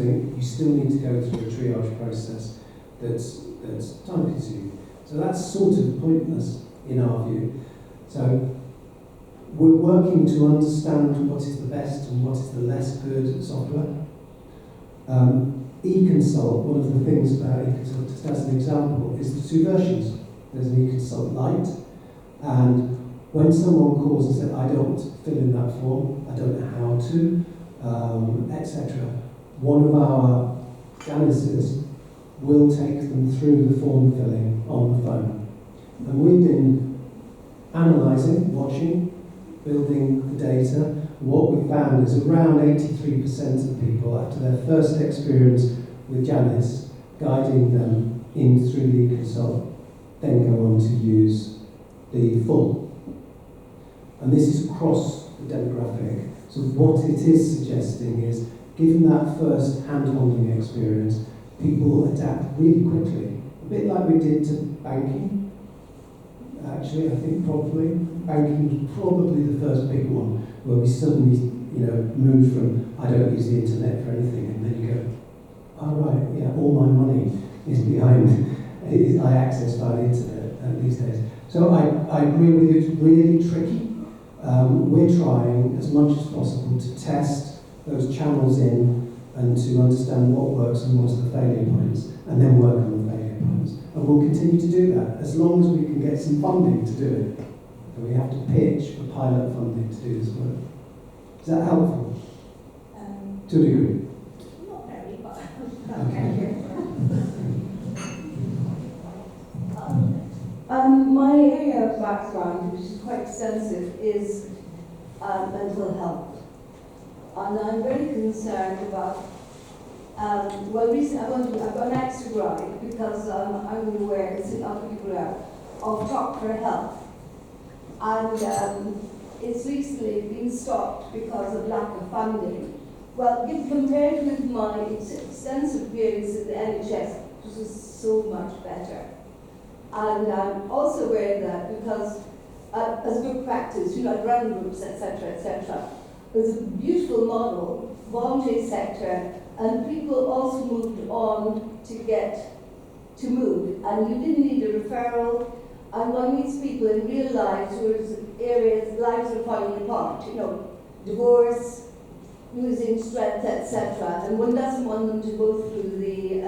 you still need to go through a triage process that's time consuming. So that's sort of pointless in our view. So we're working to understand what is the best and what is the less good software. eConsult, one of the things about eConsult, just as an example, is the two versions. There's an eConsult Lite, and when someone calls and says, I don't want to fill in that form, I don't know how to, etc., one of our Janices will take them through the form filling on the phone. And we've been analysing, watching, building the data. What we found is around 83% of people, after their first experience with Janice, guiding them in through the eConsult, then go on to use the full. And this is across the demographic. So what it is suggesting is, given that first hand-holding experience, people adapt really quickly. A bit like we did to banking. Actually, I think probably. Banking was probably the first big one, where we suddenly, moved from, I don't use the internet for anything, and then you go, oh right, yeah, all my money is behind, I access via the internet these days. So I agree with you, it's really tricky. We're trying as much as possible to test those channels in and to understand what works and what's the failure points, and then work on the failure points. And we'll continue to do that as long as we can get some funding to do it. And we have to pitch for pilot funding to do this work. Is that helpful? To a degree? Not very, but okay. My area of background, which is quite extensive, is mental health. And I'm very concerned about, recently I've got an extra gripe because I'm aware, and other people are, of Talk for Health. And it's recently been stopped because of lack of funding. Well, compared with my extensive experience in the NHS, this is so much better. And I'm also aware that because, as good practice, I'd run groups, etc., there's a beautiful model, voluntary sector, and people also moved on to move, and you didn't need a referral. And one meets people in real lives whose lives are falling apart, divorce, losing strength, etc. And one doesn't want them to go through the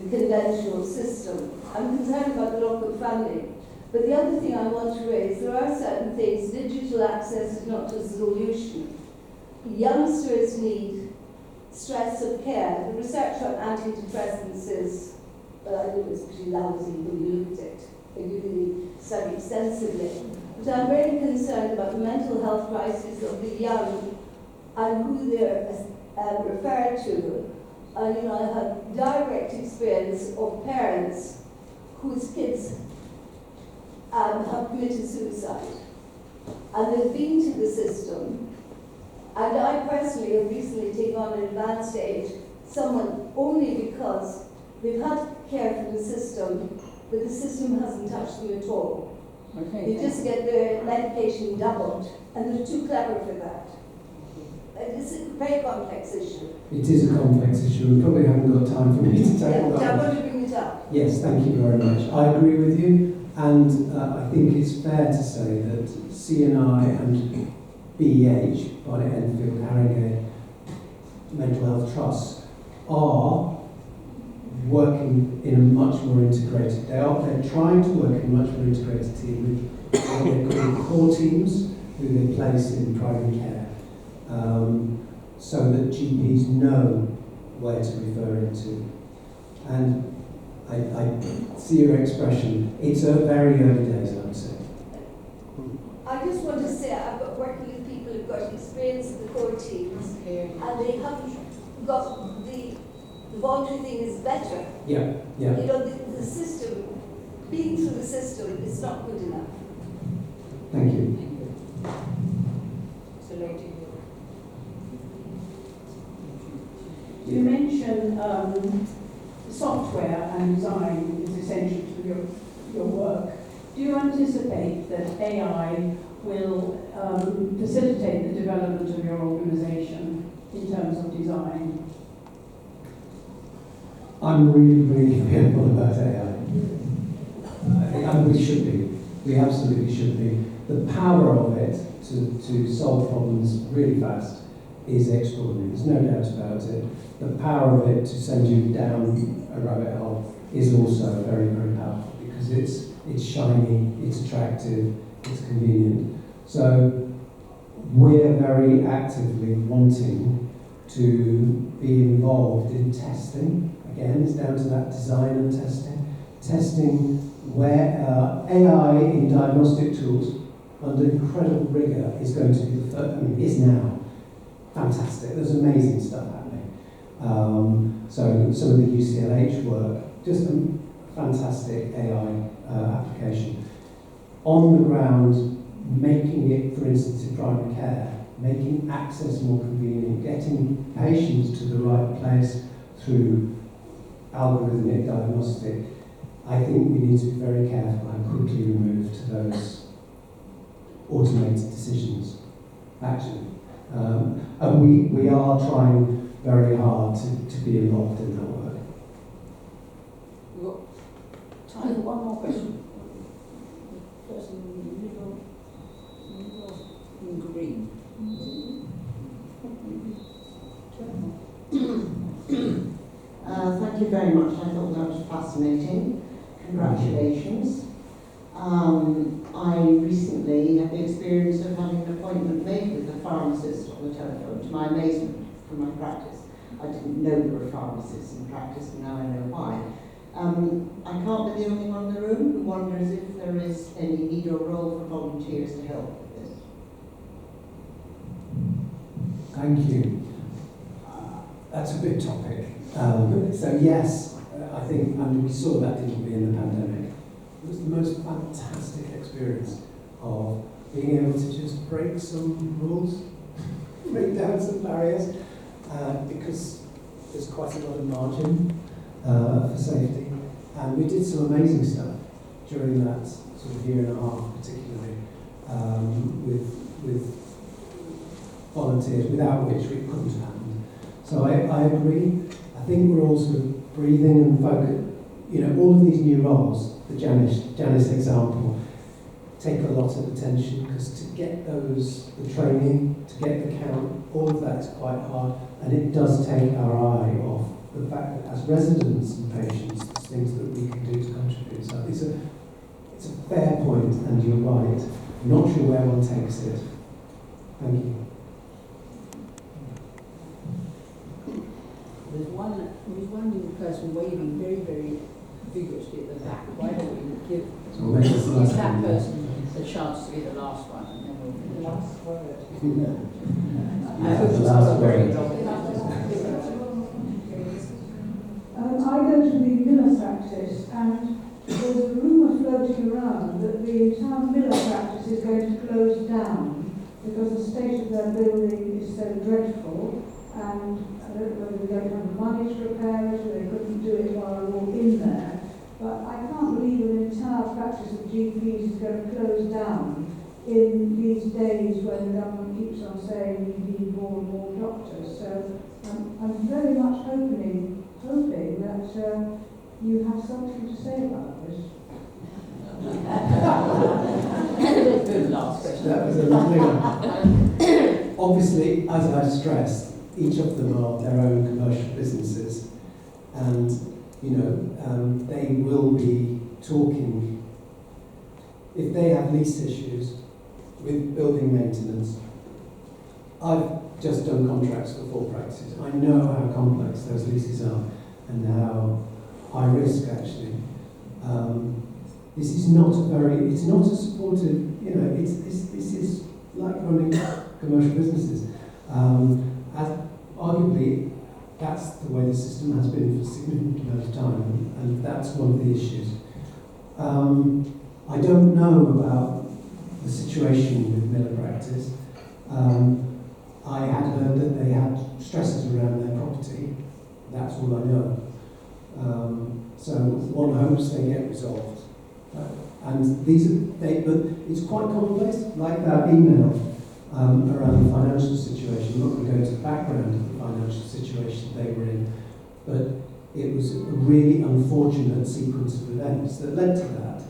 conventional system. I'm concerned about the lack of funding. But the other thing I want to raise, there are certain things, digital access is not a solution. Youngsters need stress of care. The research on antidepressants is, it was pretty lousy when you looked at it. They really study extensively. But I'm very concerned about the mental health crisis of the young and who they're referred to. I have direct experience of parents whose kids have committed suicide. And they've been to the system. And I personally have recently taken on an advanced age someone only because they've had care from the system, but the system hasn't touched them at all. Okay, they just get their medication doubled, and they're too clever for that. It's a very complex issue. It is a complex issue. We probably haven't got time for me to tackle that. I'm going to bring it up. Yes, thank you very much. I agree with you, and I think it's fair to say that CNI and BEH, Barnet Enfield Haringey Mental Health Trust, are working in a much more integrated. They're trying to work in a much more integrated team with what they call core teams, who they place in primary care, so that GPs know where to refer into. And I see your expression. It's a very early days, I would say. I just want to say I've got working with people who've got experience in the core teams, and they haven't got the voluntary thing is better. Yeah. The system, being through the system is not good enough. Thank you. So, lady. You mentioned software and design is essential to your work. Do you anticipate that AI will facilitate the development of your organisation in terms of design? I'm really fearful about AI. And we should be. We absolutely should be. The power of it to solve problems really fast is extraordinary. There's no doubt about it. The power of it to send you down a rabbit hole is also very powerful because it's shiny, it's attractive, it's convenient. So we're very actively wanting to be involved in testing. Again, it's down to that design and testing. Testing where AI in diagnostic tools under incredible rigour is going to be the first, is now fantastic. There's amazing stuff happening. So some of the UCLH work, just a fantastic AI application. On the ground, making it, for instance, in primary care, making access more convenient, getting patients to the right place through algorithmic diagnostic. I think we need to be very careful how quickly we move to those automated decisions, actually. And we are trying very hard to be involved in that work. We've got time for one more question. The person in the middle in green. Thank you very much. I thought that was fascinating. Congratulations. I recently had the experience of having an appointment made with a pharmacist on the telephone, to my amazement, for my practice. I didn't know there were pharmacists in practice, and now I know why. I can't be the only one in the room who wonders if there is any need or role for volunteers to help with this. Thank you. That's a big topic. So yes, I think, and we saw that, didn't we, in the pandemic. It was the most fantastic experience of being able to just break some rules, break down some barriers, because there's quite a lot of margin for safety. And we did some amazing stuff during that sort of year and a half, particularly, with volunteers, without which we couldn't have happened. So I agree. I think we're all sort of breathing and focused. You know, all of these new roles, the Janice example, take a lot of attention because to get the training, to get the count, all of that is quite hard, and it does take our eye off the fact that as residents and patients, there's things that we can do to contribute. So it's a fair point, and you're right. I'm not sure where one takes it. Thank you. There's one person waving very vigorously at the back. Why don't we give that person the chance to be the last one, and then we'll finish. The last word. I hope it's not a very long. I go to the Miller practice, and there's a rumour floating around that the entire Miller practice is going to close down because the state of their building is so dreadful, and I don't know whether they don't have the money to repair it or they couldn't do it while we're all in there. But I can't believe an entire practice of GPs is going to close down in these days when the government keeps on saying we need more and more doctors. So I'm very much hoping that you have something to say about this. Good last question. That was a lovely one. Obviously, as I stressed, each of them are their own commercial businesses, and they will be talking, if they have lease issues with building maintenance. I've just done contracts for 4 practices. I know how complex those leases are and how high risk actually. This is not it's not a supportive, this is like running commercial businesses. Arguably, that's the way the system has been for a significant amount of time, and that's one of the issues. I don't know about the situation with Miller practice. I had heard that they had stresses around their property. That's all I know. So one hopes they get resolved. And but it's quite complex, like that email around the financial situation. I'm not going to go into the background of the financial situation they were in, but it was a really unfortunate sequence of events that led to that.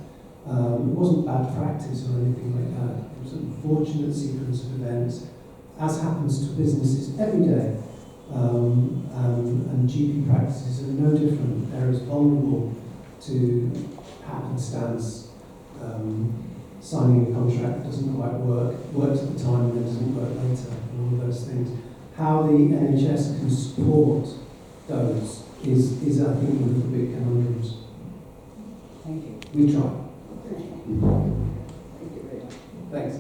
It wasn't bad practice or anything like that. It was an unfortunate sequence of events, as happens to businesses every day. And GP practices are no different. They're as vulnerable to happenstance, signing a contract that doesn't quite works at the time and then doesn't work later, and all of those things. How the NHS can support those is I think, one of the big conundrums. Thank you. We try. Thank you very much. Thanks.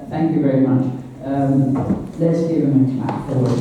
Thank you very much. Let's give him a clap for it.